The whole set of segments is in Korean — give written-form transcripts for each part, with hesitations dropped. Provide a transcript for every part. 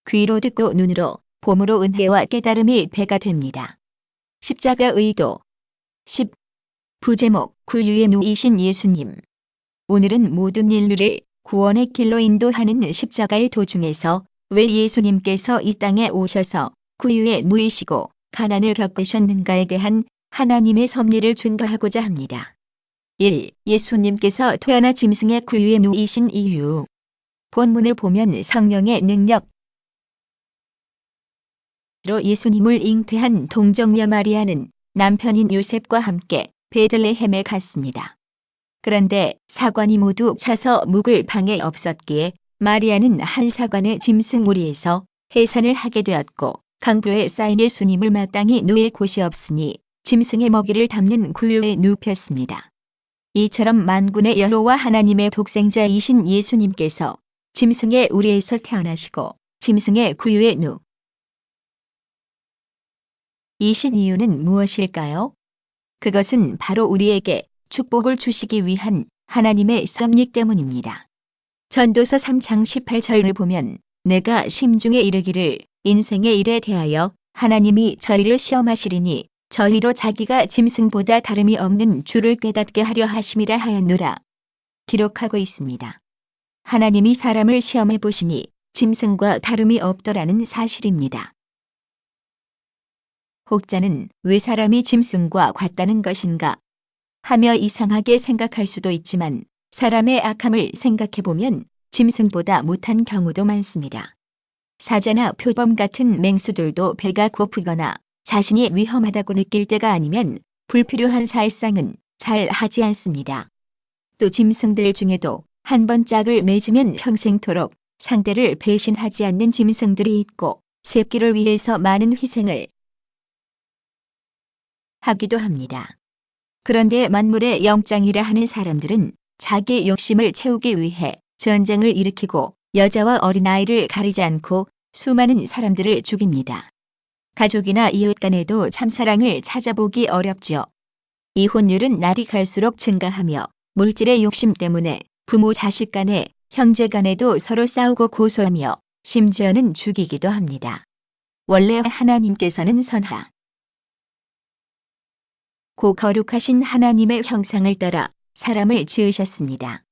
귀로 듣고 눈으로 봄으로 은혜와 깨달음이 배가 됩니다. 십자가 의도 10. 부제목 구유에 누이신 예수님. 오늘은 모든 인류를 구원의 길로 인도하는 십자가의 도중에서 왜 예수님께서 이 땅에 오셔서 구유에 누이시고 가난을 겪으셨는가에 대한 하나님의 섭리를 증거하고자 합니다. 1. 예수님께서 태어나 짐승의 구유에 누이신 이유. 본문을 보면 성령의 능력으로 예수님을 잉태한 동정녀 마리아는 남편인 요셉과 함께 베들레헴에 갔습니다. 그런데 사관이 모두 차서 묵을 방에 없었기에 마리아는 한 사관의 짐승 무리에서 해산을 하게 되었고 강보에 쌓인 예수님을 마땅히 누일 곳이 없으니 짐승의 먹이를 담는 구유에 눕혔습니다. 이처럼 만군의 여호와 하나님의 독생자이신 예수님께서 짐승의 우리에서 태어나시고 짐승의 구유에 누이신 이유는 무엇일까요? 그것은 바로 우리에게 축복을 주시기 위한 하나님의 섭리 때문입니다. 전도서 3장 18절을 보면 내가 심중에 이르기를 인생의 일에 대하여 하나님이 저희를 시험하시리니 저희로 자기가 짐승보다 다름이 없는 줄을 깨닫게 하려 하심이라 하였노라. 기록하고 있습니다. 하나님이 사람을 시험해 보시니 짐승과 다름이 없더라는 사실입니다. 혹자는 왜 사람이 짐승과 같다는 것인가 하며 이상하게 생각할 수도 있지만 사람의 악함을 생각해보면 짐승보다 못한 경우도 많습니다. 사자나 표범 같은 맹수들도 배가 고프거나 자신이 위험하다고 느낄 때가 아니면 불필요한 살상은 잘 하지 않습니다. 또 짐승들 중에도 한 번 짝을 맺으면 평생토록 상대를 배신하지 않는 짐승들이 있고 새끼를 위해서 많은 희생을 하기도 합니다. 그런데 만물의 영장이라 하는 사람들은 자기 욕심을 채우기 위해 전쟁을 일으키고 여자와 어린아이를 가리지 않고 수많은 사람들을 죽입니다. 가족이나 이웃 간에도 참사랑을 찾아보기 어렵죠. 이혼율은 날이 갈수록 증가하며 물질의 욕심 때문에 부모 자식 간에 형제 간에도 서로 싸우고 고소하며 심지어는 죽이기도 합니다. 원래 하나님께서는 선하고 거룩하신 하나님의 형상을 따라 사람을 지으셨습니다.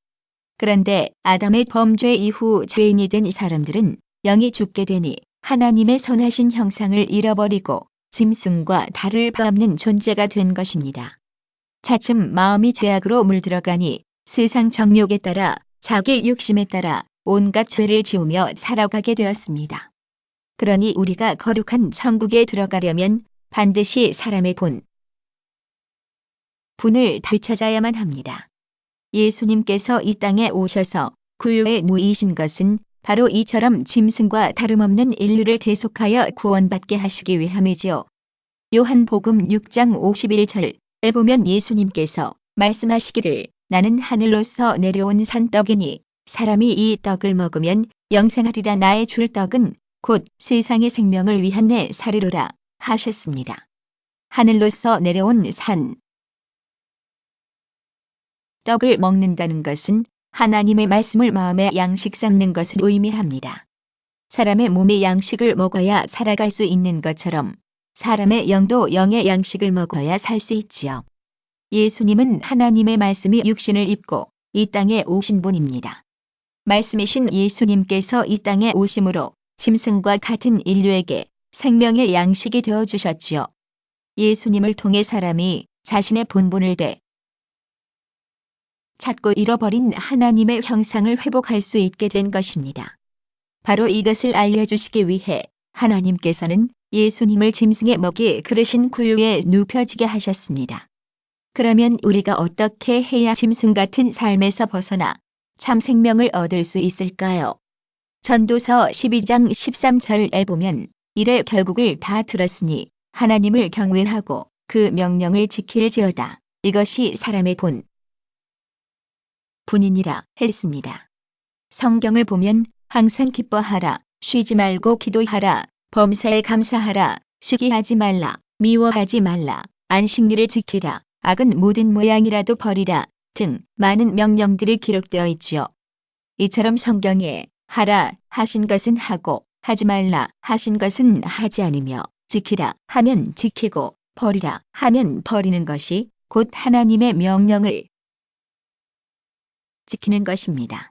그런데 아담의 범죄 이후 죄인이 된 사람들은 영이 죽게 되니 하나님의 선하신 형상을 잃어버리고 짐승과 다를 바 없는 존재가 된 것입니다. 차츰 마음이 죄악으로 물들어가니 세상 정욕에 따라 자기 욕심에 따라 온갖 죄를 지으며 살아가게 되었습니다. 그러니 우리가 거룩한 천국에 들어가려면 반드시 사람의 본분을 되찾아야만 합니다. 예수님께서 이 땅에 오셔서 구유에 누이신 것은 바로 이처럼 짐승과 다름없는 인류를 대속하여 구원받게 하시기 위함이지요. 요한복음 6장 51절에 보면 예수님께서 말씀하시기를 나는 하늘로서 내려온 산떡이니 사람이 이 떡을 먹으면 영생하리라. 나의 줄 떡은 곧 세상의 생명을 위한 내 살이로라 하셨습니다. 하늘로서 내려온 산 떡을 먹는다는 것은 하나님의 말씀을 마음에 양식 삼는 것을 의미합니다. 사람의 몸의 양식을 먹어야 살아갈 수 있는 것처럼 사람의 영도 영의 양식을 먹어야 살 수 있지요. 예수님은 하나님의 말씀이 육신을 입고 이 땅에 오신 분입니다. 말씀이신 예수님께서 이 땅에 오심으로 짐승과 같은 인류에게 생명의 양식이 되어주셨지요. 예수님을 통해 사람이 자신의 본분을 찾고 잃어버린 하나님의 형상을 회복할 수 있게 된 것입니다. 바로 이것을 알려주시기 위해 하나님께서는 예수님을 짐승의 먹이 그르신 구유에 눕혀지게 하셨습니다. 그러면 우리가 어떻게 해야 짐승 같은 삶에서 벗어나 참 생명을 얻을 수 있을까요? 전도서 12장 13절에 보면 이래 결국을 다 들었으니 하나님을 경외하고 그 명령을 지킬지어다. 이것이 사람의 본분이니라 했습니다. 성경을 보면 항상 기뻐하라, 쉬지 말고 기도하라, 범사에 감사하라, 시기하지 말라, 미워하지 말라, 안식일을 지키라, 악은 모든 모양이라도 버리라 등 많은 명령들이 기록되어 있지요. 이처럼 성경에 하라 하신 것은 하고 하지 말라 하신 것은 하지 않으며 지키라 하면 지키고 버리라 하면 버리는 것이 곧 하나님의 명령을 지키는 것입니다.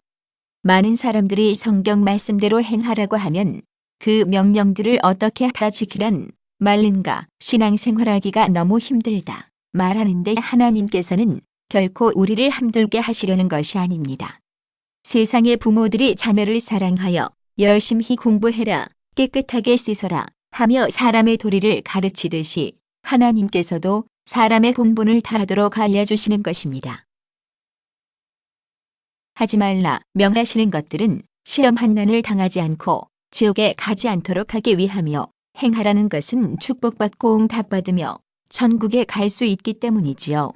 많은 사람들이 성경 말씀대로 행하라고 하면 그 명령들을 어떻게 다 지키란 말인가, 신앙생활하기가 너무 힘들다 말하는데 하나님께서는 결코 우리를 힘들게 하시려는 것이 아닙니다. 세상의 부모들이 자녀를 사랑하여 열심히 공부해라, 깨끗하게 씻어라 하며 사람의 도리를 가르치듯이 하나님께서도 사람의 본분을 다하도록 알려주시는 것입니다. 하지 말라 명하시는 것들은 시험 환난을 당하지 않고 지옥에 가지 않도록 하기 위하며 행하라는 것은 축복받고 응답받으며 천국에 갈 수 있기 때문이지요.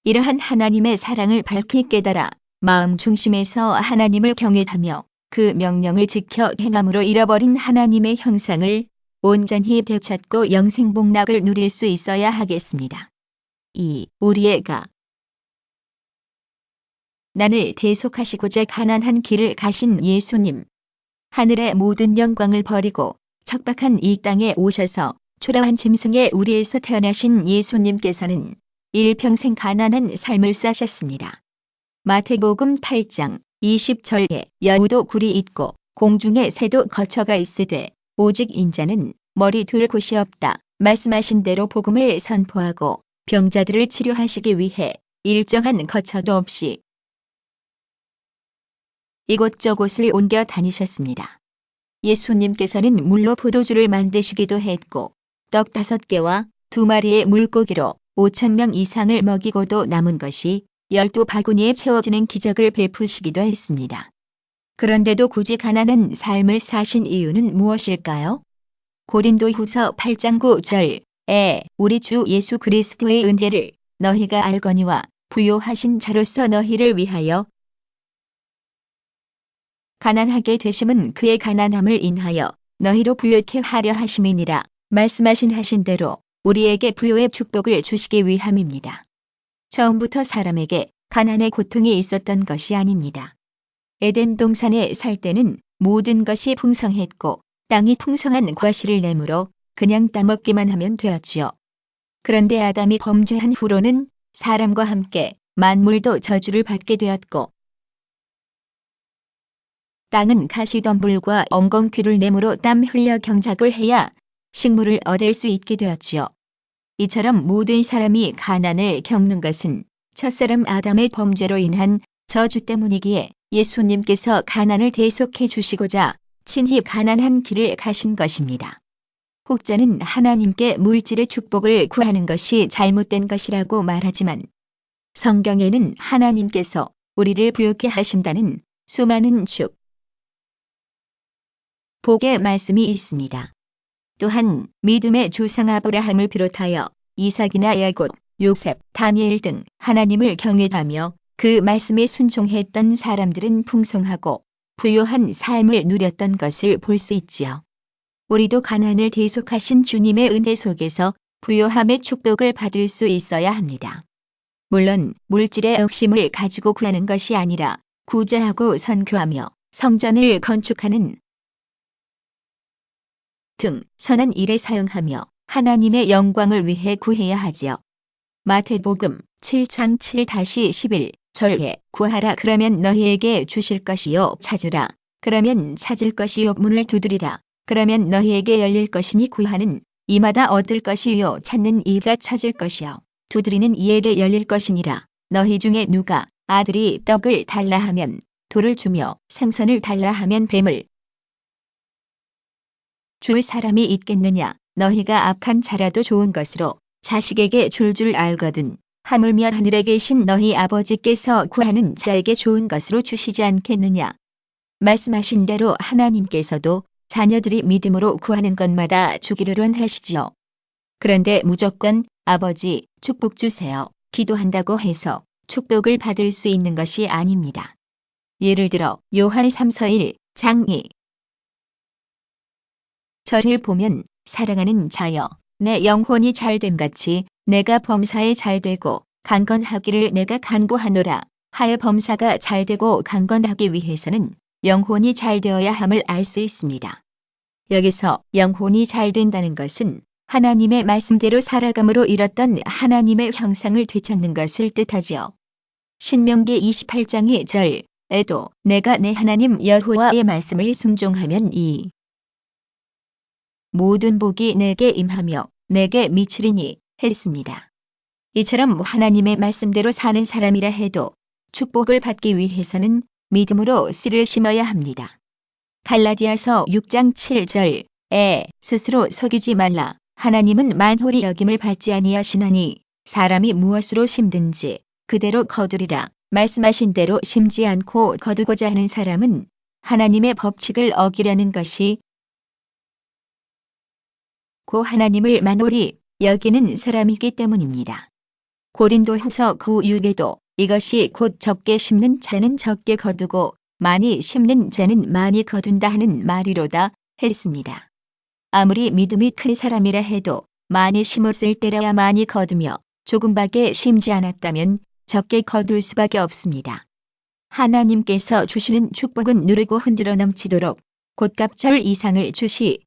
이러한 하나님의 사랑을 밝히 깨달아 마음 중심에서 하나님을 경외하며 그 명령을 지켜 행함으로 잃어버린 하나님의 형상을 온전히 되찾고 영생복락을 누릴 수 있어야 하겠습니다. 2. 우리의 가난을 대속하시고자 가난한 길을 가신 예수님. 하늘의 모든 영광을 버리고 척박한 이 땅에 오셔서 초라한 짐승의 우리에서 태어나신 예수님께서는 일평생 가난한 삶을 사셨습니다. 마태복음 8장 20절에 여우도 굴이 있고 공중에 새도 거처가 있으되 오직 인자는 머리 둘 곳이 없다 말씀하신 대로 복음을 선포하고 병자들을 치료하시기 위해 일정한 거처도 없이 이곳저곳을 옮겨 다니셨습니다. 예수님께서는 물로 포도주를 만드시기도 했고 떡 5개와 2마리의 물고기로 5,000명 이상을 먹이고도 남은 것이 12바구니에 채워지는 기적을 베푸시기도 했습니다. 그런데도 굳이 가난한 삶을 사신 이유는 무엇일까요? 고린도후서 8장 9절에 우리 주 예수 그리스도의 은혜를 너희가 알거니와 부요하신 자로서 너희를 위하여 가난하게 되심은 그의 가난함을 인하여 너희로 부요케 하려 하심이니라 말씀하신 대로 우리에게 부요의 축복을 주시기 위함입니다. 처음부터 사람에게 가난의 고통이 있었던 것이 아닙니다. 에덴 동산에 살 때는 모든 것이 풍성했고 땅이 풍성한 과실을 내므로 그냥 따먹기만 하면 되었지요. 그런데 아담이 범죄한 후로는 사람과 함께 만물도 저주를 받게 되었고 땅은 가시덤불과 엉겅퀴를 내므로 땀 흘려 경작을 해야 식물을 얻을 수 있게 되었지요. 이처럼 모든 사람이 가난을 겪는 것은 첫사람 아담의 범죄로 인한 저주 때문이기에 예수님께서 가난을 대속해 주시고자 친히 가난한 길을 가신 것입니다. 혹자는 하나님께 물질의 축복을 구하는 것이 잘못된 것이라고 말하지만 성경에는 하나님께서 우리를 부요케 하신다는 수많은 복의 말씀이 있습니다. 또한 믿음의 조상 아브라함을 비롯하여 이삭이나 야곱, 요셉, 다니엘 등 하나님을 경외하며 그 말씀에 순종했던 사람들은 풍성하고 부요한 삶을 누렸던 것을 볼 수 있지요. 우리도 가난을 대속하신 주님의 은혜 속에서 부요함의 축복을 받을 수 있어야 합니다. 물론 물질의 욕심을 가지고 구하는 것이 아니라 구제하고 선교하며 성전을 건축하는 등 선한 일에 사용하며 하나님의 영광을 위해 구해야 하지요. 마태복음 7장 7-11절에 구하라 그러면 너희에게 주실 것이요 찾으라 그러면 찾을 것이요 문을 두드리라 그러면 너희에게 열릴 것이니 구하는 이마다 얻을 것이요 찾는 이가 찾을 것이요 두드리는 이에게 열릴 것이니라. 너희 중에 누가 아들이 떡을 달라 하면 돌을 주며 생선을 달라 하면 뱀을 줄 사람이 있겠느냐. 너희가 악한 자라도 좋은 것으로 자식에게 줄 알거든. 하물며 하늘에 계신 너희 아버지께서 구하는 자에게 좋은 것으로 주시지 않겠느냐. 말씀하신 대로 하나님께서도 자녀들이 믿음으로 구하는 것마다 주기를 원하시지요. 그런데 무조건 아버지 축복 주세요. 기도한다고 해서 축복을 받을 수 있는 것이 아닙니다. 예를 들어 요한 3서 1장 2 절을 보면 사랑하는 자여 내 영혼이 잘됨 같이 내가 범사에 잘되고 강건하기를 내가 간구하노라 하여 범사가 잘되고 강건하기 위해서는 영혼이 잘되어야 함을 알 수 있습니다. 여기서 영혼이 잘 된다는 것은 하나님의 말씀대로 살아감으로 이뤘던 하나님의 형상을 되찾는 것을 뜻하지요. 신명기 28장 2절에도 내가 내 하나님 여호와의 말씀을 순종하면 이 모든 복이 내게 임하며 내게 미치리니 했습니다. 이처럼 하나님의 말씀대로 사는 사람이라 해도 축복을 받기 위해서는 믿음으로 씨를 심어야 합니다. 갈라디아서 6장 7절에 스스로 속이지 말라. 하나님은 만홀히 여김을 받지 아니하시나니 사람이 무엇으로 심든지 그대로 거두리라. 말씀하신 대로 심지 않고 거두고자 하는 사람은 하나님의 법칙을 어기려는 것이 고 하나님을 만홀히 여기는 사람이기 때문입니다. 고린도후서 9:6에도 이것이 곧 적게 심는 자는 적게 거두고 많이 심는 자는 많이 거둔다 하는 말이로다 했습니다. 아무리 믿음이 큰 사람이라 해도 많이 심었을 때라야 많이 거두며 조금밖에 심지 않았다면 적게 거둘 수밖에 없습니다. 하나님께서 주시는 축복은 누르고 흔들어 넘치도록 곶값절 이상을 주시고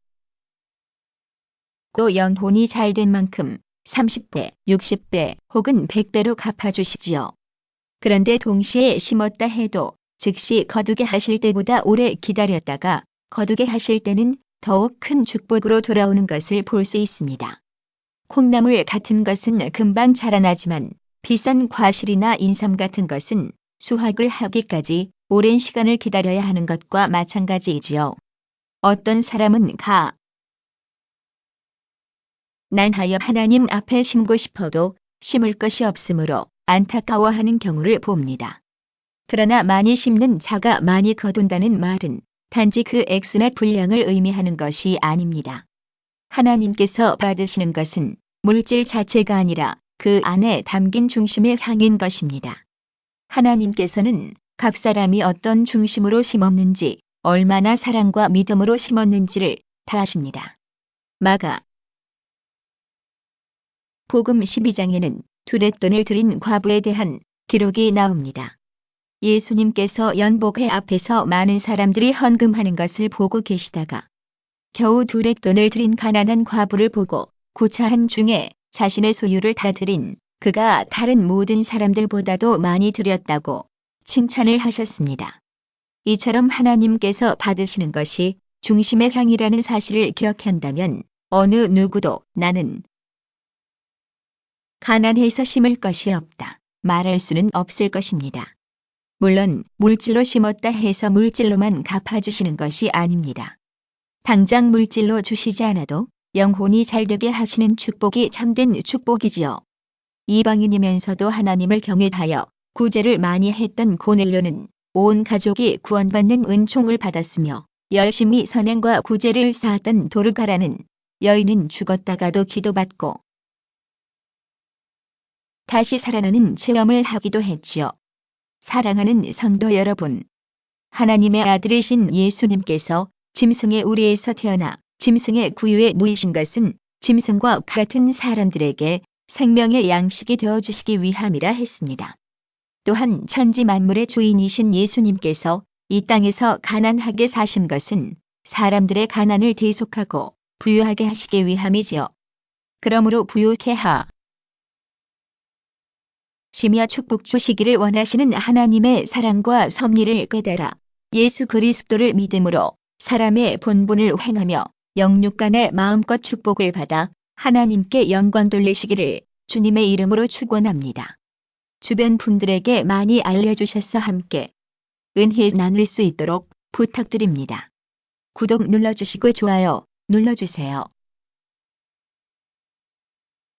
영혼이 잘된 만큼 30배, 60배 혹은 100배로 갚아주시지요. 그런데 동시에 심었다 해도 즉시 거두게 하실 때보다 오래 기다렸다가 거두게 하실 때는 더욱 큰 축복으로 돌아오는 것을 볼 수 있습니다. 콩나물 같은 것은 금방 자라나지만 비싼 과실이나 인삼 같은 것은 수확을 하기까지 오랜 시간을 기다려야 하는 것과 마찬가지이지요. 어떤 사람은 가난하여 하나님 앞에 심고 싶어도 심을 것이 없으므로 안타까워하는 경우를 봅니다. 그러나 많이 심는 자가 많이 거둔다는 말은 단지 그 액수나 분량을 의미하는 것이 아닙니다. 하나님께서 받으시는 것은 물질 자체가 아니라 그 안에 담긴 중심의 향인 것입니다. 하나님께서는 각 사람이 어떤 중심으로 심었는지, 얼마나 사랑과 믿음으로 심었는지를 다 아십니다. 마가 복음 12장에는 두렛돈을 드린 과부에 대한 기록이 나옵니다. 예수님께서 연복회 앞에서 많은 사람들이 헌금하는 것을 보고 계시다가 겨우 두렛돈을 드린 가난한 과부를 보고 구차한 중에 자신의 소유를 다 드린 그가 다른 모든 사람들보다도 많이 드렸다고 칭찬을 하셨습니다. 이처럼 하나님께서 받으시는 것이 중심의 향이라는 사실을 기억한다면 어느 누구도 나는 가난해서 심을 것이 없다 말할 수는 없을 것입니다. 물론 물질로 심었다 해서 물질로만 갚아주시는 것이 아닙니다. 당장 물질로 주시지 않아도 영혼이 잘되게 하시는 축복이 참된 축복이지요. 이방인이면서도 하나님을 경외하여 구제를 많이 했던 고넬료는 온 가족이 구원받는 은총을 받았으며 열심히 선행과 구제를 쌓았던 도르가라는 여인은 죽었다가도 기도받고 다시 살아나는 체험을 하기도 했지요. 사랑하는 성도 여러분, 하나님의 아들이신 예수님께서 짐승의 우리에서 태어나 짐승의 구유에 누이신 것은 짐승과 같은 사람들에게 생명의 양식이 되어주시기 위함이라 했습니다. 또한 천지 만물의 주인이신 예수님께서 이 땅에서 가난하게 사신 것은 사람들의 가난을 대속하고 부유하게 하시기 위함이지요. 그러므로 부유케 하시며 축복 주시기를 원하시는 하나님의 사랑과 섭리를 깨달아 예수 그리스도를 믿음으로 사람의 본분을 행하며 영육간의 마음껏 축복을 받아 하나님께 영광 돌리시기를 주님의 이름으로 축원합니다. 주변 분들에게 많이 알려주셔서 함께 은혜 나눌 수 있도록 부탁드립니다. 구독 눌러주시고 좋아요 눌러주세요.